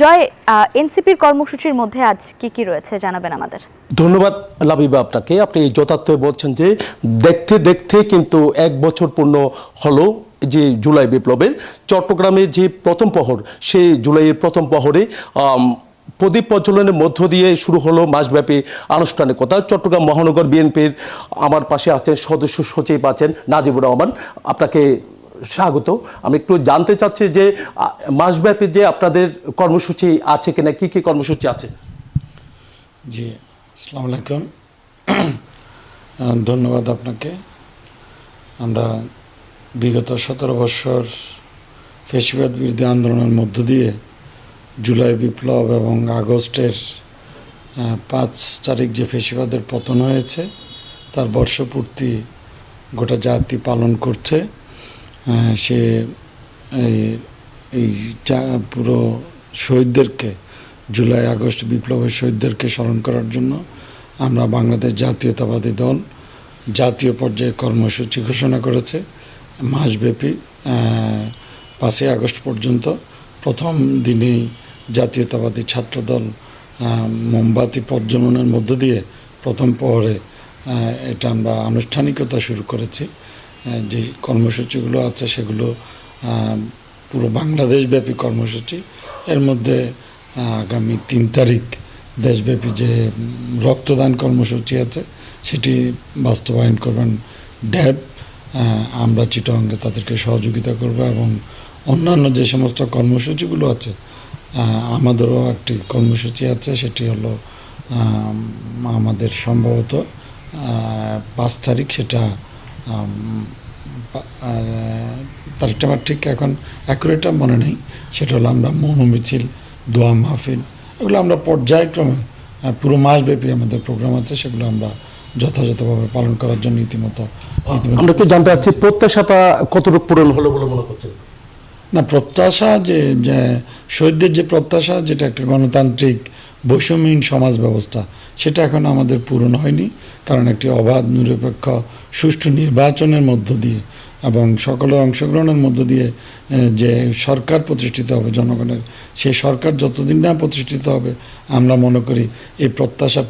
জয়, এনসিপির কর্মসূচির মধ্যে আজ কি রয়েছে জানাবেন আমাদের। ধন্যবাদ লাবিবা আপনাকে। আপনি যথার্থ বলছেন যে দেখতে দেখতে কিন্তু 1 বছর পূর্ণ হলো যে জুলাই বিপ্লবের। চট্টগ্রামে যে প্রথম প্রহর, সেই জুলাইয়ের প্রথম প্রহরে প্রদীপ প্রজ্বলনের মধ্য দিয়ে শুরু হলো মাসব্যাপী আনুষ্ঠানিকতা। চট্টগ্রাম মহানগর বিএনপির আমার পাশে আছেন সদস্য সচিব আছেন নাজিবুর রহমান, আপনাকে স্বাগত। আমি একটু জানতে চাচ্ছি যে মাসব্যাপী যে আপনাদের কর্মসূচি আছে কিনা, কি কি কর্মসূচি আছে? জি, আসসালামু আলাইকুম। ধন্যবাদ আপনাকে। আমরা বিগত 17 বছর ফ্যাসিবাদ বিরোধী আন্দোলনের মধ্য দিয়ে জুলাই বিপ্লব এবং আগস্টের 5 তারিখ যে ফ্যাসিবাদের পতন হয়েছে তার বর্ষপূর্তি গোটা জাতি পালন করছে। সে এই পুরো শহীদদেরকে, জুলাই আগস্ট বিপ্লবের শহীদদেরকে স্মরণ করার জন্য আমরা বাংলাদেশ জাতীয়তাবাদী দল জাতীয় পর্যায়ে কর্মসূচি ঘোষণা করেছে মাসব্যাপী 5 আগস্ট পর্যন্ত। প্রথম দিনেই জাতীয়তাবাদী ছাত্রদল মোমবাতি প্রজ্বলনের মধ্য দিয়ে প্রথম প্রহরে এটা আমরা আনুষ্ঠানিকতা শুরু করেছি। যে কর্মসূচিগুলো আছে সেগুলো পুরো বাংলাদেশব্যাপী কর্মসূচি। এর মধ্যে আগামী 3 তারিখ দেশব্যাপী যে রক্তদান কর্মসূচি আছে সেটি বাস্তবায়ন করবেন ড্যাব। আমরা চিটাগাঙ্গে তাদেরকে সহযোগিতা করব এবং অন্যান্য যে সমস্ত কর্মসূচিগুলো আছে, আমাদেরও একটি কর্মসূচি আছে, সেটি হলো আমাদের সম্ভবত 5 তারিখ, সেটা তারিখটা আমার ঠিক এখন অ্যাকুরেটটা মনে নেই। সেটা হলো আমরা মৌন মিছিল, দোয়া মাহফিল, এগুলো আমরা পর্যায়ক্রমে পুরো মাসব্যাপী আমাদের প্রোগ্রাম আছে, সেগুলো আমরা যথাযথভাবে পালন করার জন্য ইতিমধ্যে আমরা একটু জানতে চাচ্ছি প্রত্যাশাটা কতটুকু পূরণ হলো বলে মনে করছেন? না, প্রত্যাশা যে শহীদদের যে প্রত্যাশা, যেটা একটা গণতান্ত্রিক বৈষম্যহীন সমাজ ব্যবস্থা, সেটা এখন আমাদের পূরণ হয়নি। কারণ একটি অবাধ নিরপেক্ষ সুষ্ঠু নির্বাচনের মধ্য দিয়ে এবং সকলের অংশগ্রহণের মধ্য দিয়ে যে সরকার প্রতিষ্ঠিত হবে জনগণের, সেই সরকার যতদিন না প্রতিষ্ঠিত হবে আমরা মনে করি এই প্রত্যাশা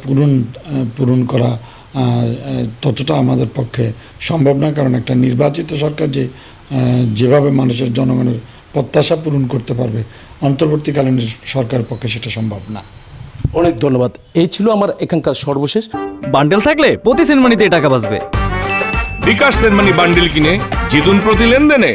পূরণ করা ততটা আমাদের পক্ষে সম্ভব না। কারণ একটা নির্বাচিত সরকার যেভাবে মানুষের জনগণের প্রত্যাশা পূরণ করতে পারবে, অন্তর্বর্তীকালীন সরকারের পক্ষে সেটা সম্ভব না। অনেক ধন্যবাদ। এই ছিল আমার এখানকার সর্বশেষ। বান্ডেল থাকলে প্রতি সেনমানিতে টাকা বাঁচবে। বিকাশ সেনমানি বান্ডেল কিনে জিতুন প্রতি লেনদেনে।